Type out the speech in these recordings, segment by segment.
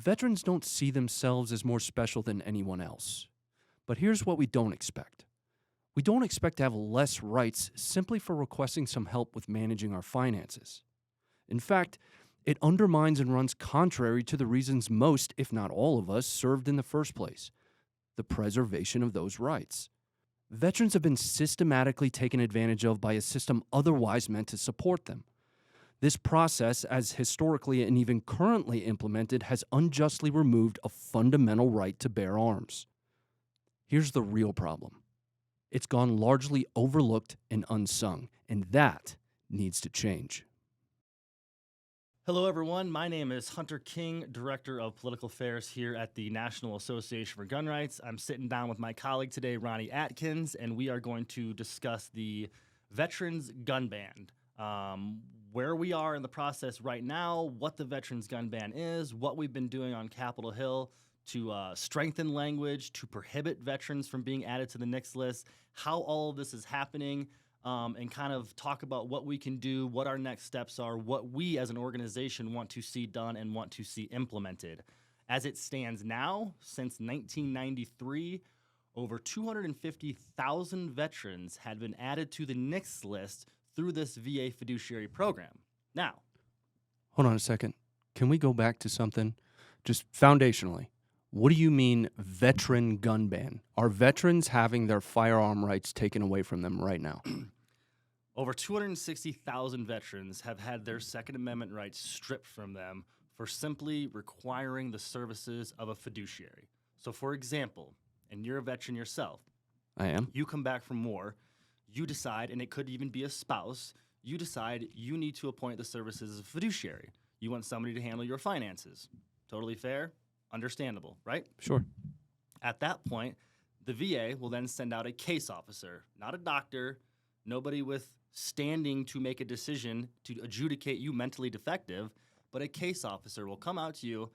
Veterans don't see themselves as more special than anyone else. But here's what we don't expect. We don't expect to have less rights simply for requesting some help with managing our finances. In fact, it undermines and runs contrary to the reasons most, if not all of us, served in the first place: the preservation of those rights. Veterans have been systematically taken advantage of by a system otherwise meant to support them. This process, as historically and even currently implemented, has unjustly removed a fundamental right to bear arms. Here's the real problem. It's gone largely overlooked and unsung, and that needs to change. Hello, everyone. My name is Hunter King, Director of Political Affairs here at the National Association for Gun Rights. I'm sitting down with my colleague today, Ronnie Atkins, and we are going to discuss the Veterans Gun Ban, where we are in the process right now, what the Veterans Gun Ban is, what we've been doing on Capitol Hill to strengthen language, to prohibit veterans from being added to the NICS list, how all of this is happening, and kind of talk about what we can do, what our next steps are, what we as an organization want to see done and want to see implemented. As it stands now, since 1993, over 250,000 veterans had been added to the NICS list through this VA fiduciary program. Now, Hold on a second. Can we go back to something just foundationally? What do you mean veteran gun ban? Are veterans having their firearm rights taken away from them right now? over 260,000 veterans have had their Second Amendment rights stripped from them for simply requiring the services of a fiduciary. So, for example, and you're a veteran yourself. I am. You come back from war, you decide, and it could even be a spouse, you decide you need to appoint the services of a fiduciary. You want somebody to handle your finances. Totally fair, understandable, right? Sure. At that point, the VA will then send out a case officer, not a doctor, nobody with standing to make a decision to adjudicate you mentally defective, but a case officer will come out to you.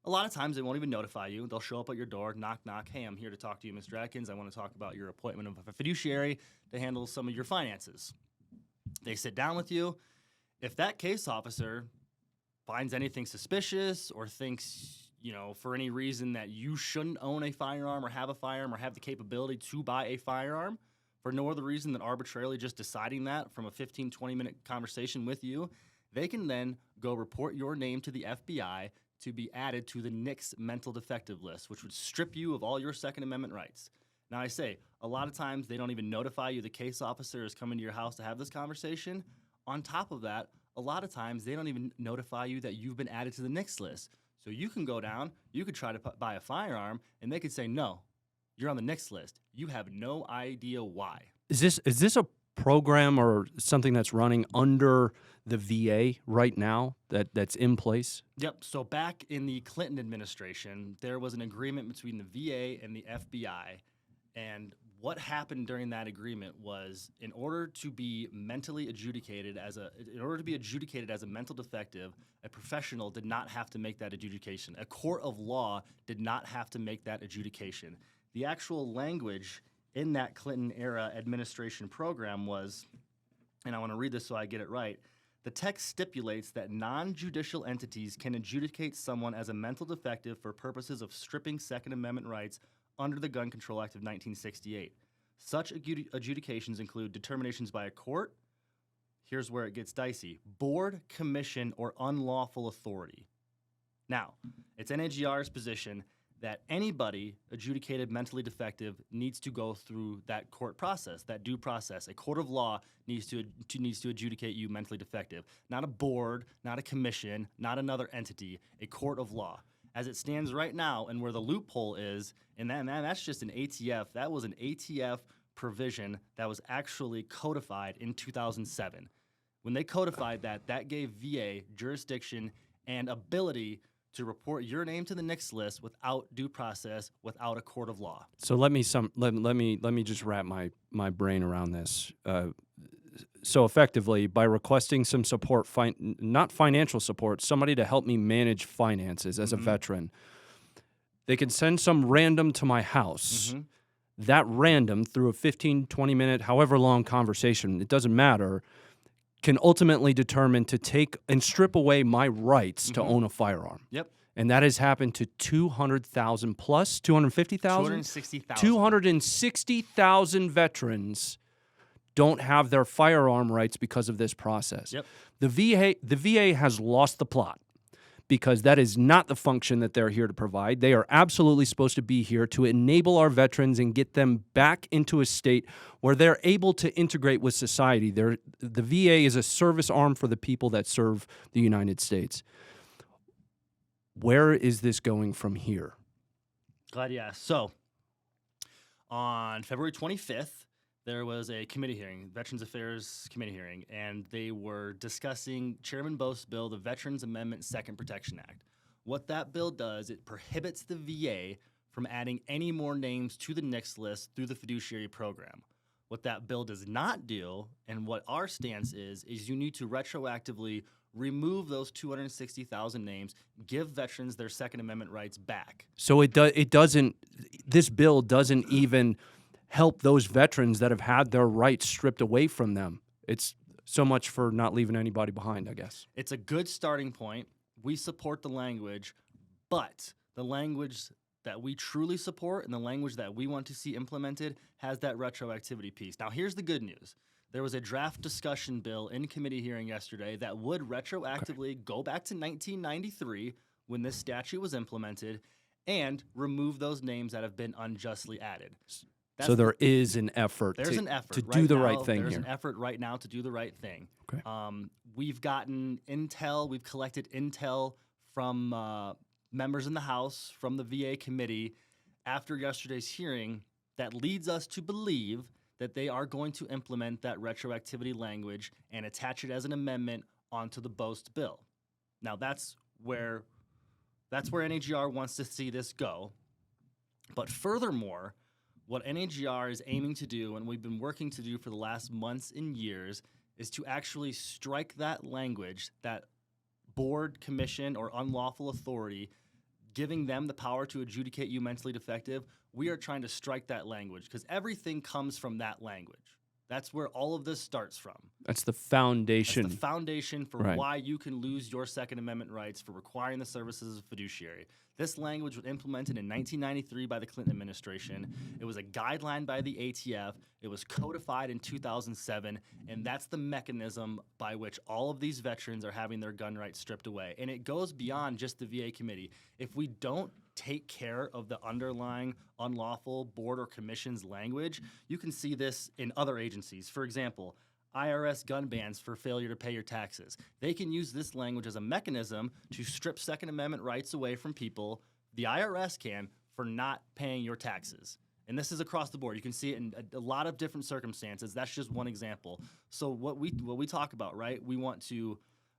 A lot of times they won't even notify you. They'll show up at your door, knock, knock. Hey, I'm here to talk to you, Mr. Atkins. I want to talk about your appointment of a fiduciary to handle some of your finances. They sit down with you. If that case officer finds anything suspicious or thinks, for any reason that you shouldn't own a firearm or have the capability to buy a firearm, for no other reason than arbitrarily just deciding that from a 15, 20-minute conversation with you, they can then go report your name to the FBI to be added to the NICS mental defective list, which would strip you of all your Second Amendment rights. Now, I say, a lot of times they don't even notify you the case officer is coming to your house to have this conversation. On top of that, a lot of times they don't even notify you that you've been added to the NICS list. So you can go down, you could try to buy a firearm, and they could say, no, you're on the NICS list. You have no idea why. Is this a program or something that's running under the VA right now that's in place? Yep. So back in the Clinton administration, there was an agreement between the VA and the FBI. And what happened during that agreement was, in order to be adjudicated as a mental defective, a professional did not have to make that adjudication. A court of law did not have to make that adjudication. The actual language in that Clinton era administration program was, and I want to read this so I get it right, the text stipulates that non-judicial entities can adjudicate someone as a mental defective for purposes of stripping Second Amendment rights under the Gun Control Act of 1968. Such adjudications include determinations by a court, here's where it gets dicey, board, commission, or unlawful authority. Now, it's NAGR's position that anybody adjudicated mentally defective needs to go through that court process, that due process. A court of law needs to adjudicate you mentally defective. Not a board, not a commission, not another entity, a court of law. As it stands right now, and where the loophole is, and that's just an ATF. That was an ATF provision that was actually codified in 2007. When they codified that, that gave VA jurisdiction and ability to report your name to the NICS list without due process, without a court of law. So let me just wrap my brain around this. So effectively, by requesting some support, not financial support, somebody to help me manage finances as a veteran, they can send some random to my house. That random, through a 15, 20-minute, however long conversation, it doesn't matter, can ultimately determine to take and strip away my rights to own a firearm. Yep. And that has happened to 200,000 plus, 250,000? 260,000. 260,000 veterans don't have their firearm rights because of this process. Yep. The VA has lost the plot because that is not the function that they're here to provide. They are absolutely supposed to be here to enable our veterans and get them back into a state where they're able to integrate with society. The VA is a service arm for the people that serve the United States. Where is this going from here? Glad you asked. So, on February 25th, there was a committee hearing, Veterans Affairs Committee hearing, and they were discussing Chairman Bose's bill, the Veterans Amendment Second Protection Act. What that bill does, it prohibits the VA from adding any more names to the NICS list through the fiduciary program. What that bill does not do, and what our stance is you need to retroactively remove those 260,000 names, give veterans their Second Amendment rights back. So it doesn't. This bill doesn't even help those veterans that have had their rights stripped away from them. It's so much for not leaving anybody behind, I guess. It's a good starting point. We support the language, but the language that we truly support and the language that we want to see implemented has that retroactivity piece. Now, here's the good news. There was a draft discussion bill in committee hearing yesterday that would retroactively go back to 1993 when this statute was implemented and remove those names that have been unjustly added. So there is an effort There's an effort to right do the now, right thing There's here. an effort right now to do the right thing. Okay. We've gotten intel. We've collected intel from members in the House, from the VA committee, after yesterday's hearing that leads us to believe that they are going to implement that retroactivity language and attach it as an amendment onto the Bost bill. Now that's where NAGR wants to see this go. But furthermore, what NAGR is aiming to do, and we've been working to do for the last months and years, is to actually strike that language, that board, commission, or unlawful authority, giving them the power to adjudicate you mentally defective. We are trying to strike that language because everything comes from that language. That's where all of this starts from. That's the foundation. That's the foundation for Right. why you can lose your Second Amendment rights for requiring the services of fiduciary. This language was implemented in 1993 by the Clinton administration. It was a guideline by the ATF. It was codified in 2007, and that's the mechanism by which all of these veterans are having their gun rights stripped away. And it goes beyond just the VA committee. If we don't take care of the underlying unlawful board or commission's language, you can see this in other agencies. For example, IRS gun bans for failure to pay your taxes. They can use this language as a mechanism to strip Second Amendment rights away from people. The IRS can for not paying your taxes. And this is across the board. You can see it in a lot of different circumstances. That's just one example. So what we talk about, right? We want to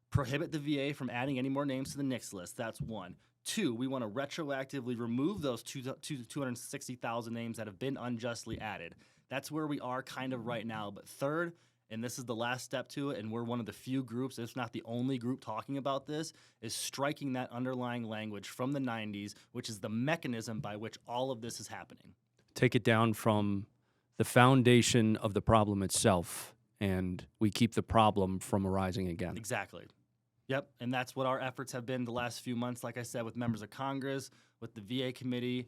prohibit the VA from adding any more names to the NICS list. That's one. Two, we want to retroactively remove those 260,000 names that have been unjustly added. That's where we are kind of right now. But third, and this is the last step to it, and we're one of the few groups, if not the only group talking about this, is striking that underlying language from the 90s, which is the mechanism by which all of this is happening. Take it down from the foundation of the problem itself, and we keep the problem from arising again. Exactly. Yep, and that's what our efforts have been the last few months, like I said, with members of Congress, with the VA committee.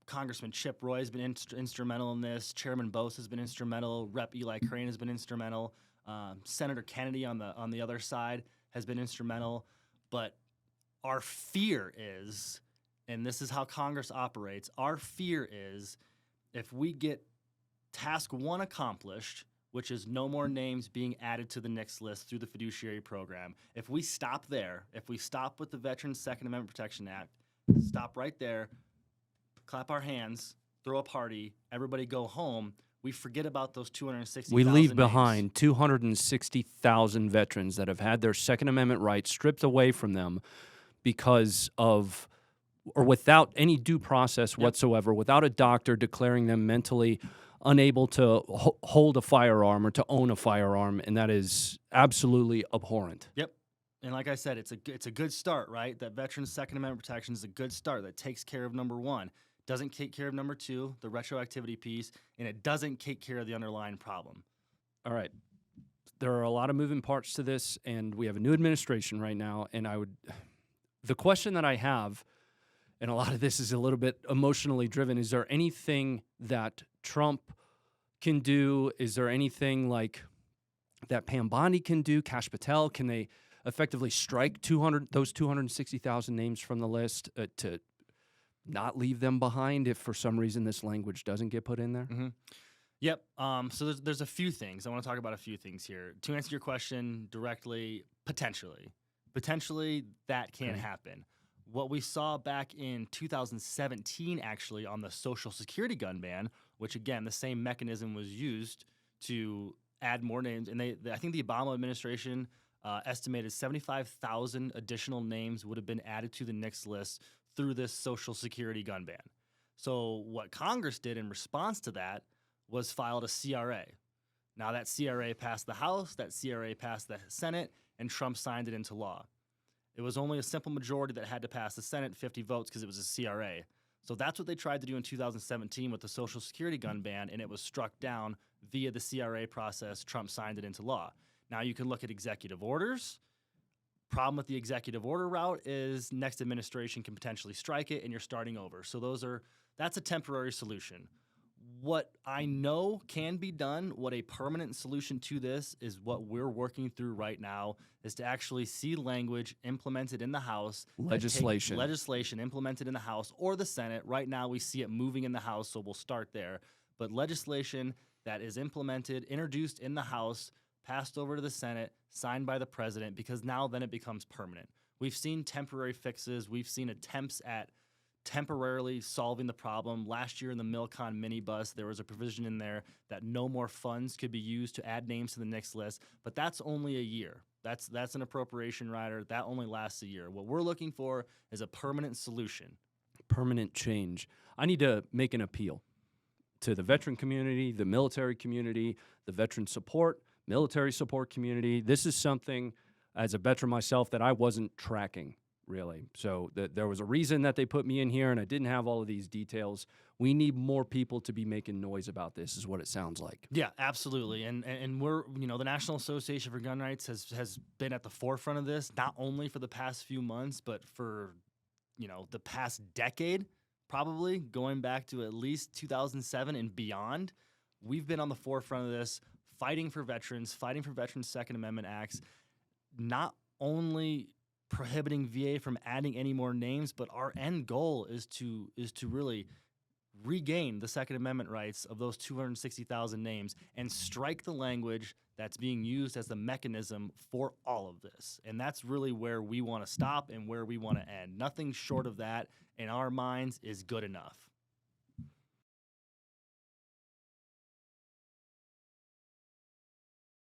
Congressman Chip Roy has been instrumental in this. Chairman Bose has been instrumental. Rep. Eli Crane has been instrumental. Senator Kennedy on the other side has been instrumental. But our fear is, and this is how Congress operates, our fear is if we get task one accomplished, which is no more names being added to the NICS list through the fiduciary program, if we stop there, if we stop with the Veterans Second Amendment Protection Act, stop right there, clap our hands, throw a party, everybody go home, we forget about those 260,000 We leave names. behind 260,000 veterans that have had their Second Amendment rights stripped away from them because of, or without any due process whatsoever, without a doctor declaring them mentally unable to hold a firearm or to own a firearm, and that is absolutely abhorrent. Yep. And like I said, it's a good start, right? That Veterans Second Amendment protection is a good start that takes care of number one. Doesn't take care of number two, the retroactivity piece, and it doesn't take care of the underlying problem. All right. There are a lot of moving parts to this, and we have a new administration right now, and the question that I have, and a lot of this is a little bit emotionally driven, is there anything that Trump can do? Is there anything like that Pam Bondi can do? Kash Patel, can they effectively strike those 260,000 names from the list to not leave them behind if for some reason this language doesn't get put in there? Mm-hmm. Yep. So there's a few things. I want to talk about a few things here. To answer your question directly, potentially that can Okay. happen. What we saw back in 2017, actually, on the Social Security gun ban, which again, the same mechanism was used to add more names. And I think the Obama administration estimated 75,000 additional names would have been added to the NICS list through this Social Security gun ban. So what Congress did in response to that was filed a CRA. Now that CRA passed the House, that CRA passed the Senate, and Trump signed it into law. It was only a simple majority that had to pass the Senate, 50 votes, because it was a CRA. So that's what they tried to do in 2017 with the Social Security gun ban, and it was struck down via the CRA process. Trump signed it into law. Now you can look at executive orders. Problem with the executive order route is next administration can potentially strike it, and you're starting over. So that's a temporary solution. What I know can be done, what a permanent solution to this is what we're working through right now, is to actually see language implemented in the House. Legislation implemented in the House or the Senate. Right now we see it moving in the House, so we'll start there. But legislation that is implemented, introduced in the House, passed over to the Senate, signed by the president, because now then it becomes permanent. We've seen temporary fixes. We've seen attempts at temporarily solving the problem. Last year in the Milcon minibus, there was a provision in there that no more funds could be used to add names to the NICS list, but that's only a year. That's an appropriation rider. That only lasts a year. What we're looking for is a permanent solution. Permanent change. I need to make an appeal to the veteran community, the military community, the veteran support, military support community. This is something, as a veteran myself, that I wasn't tracking, really. So there was a reason that they put me in here, and I didn't have all of these details. We need more people to be making noise about this, is what it sounds like. Yeah, absolutely. And we're, the National Association for Gun Rights has been at the forefront of this, not only for the past few months, but for, the past decade, probably going back to at least 2007 and beyond. We've been on the forefront of this, fighting for veterans Second Amendment acts, not only prohibiting VA from adding any more names, but our end goal is to really regain the Second Amendment rights of those 260,000 names and strike the language that's being used as the mechanism for all of this. And that's really where we want to stop and where we want to end. Nothing short of that, in our minds, is good enough.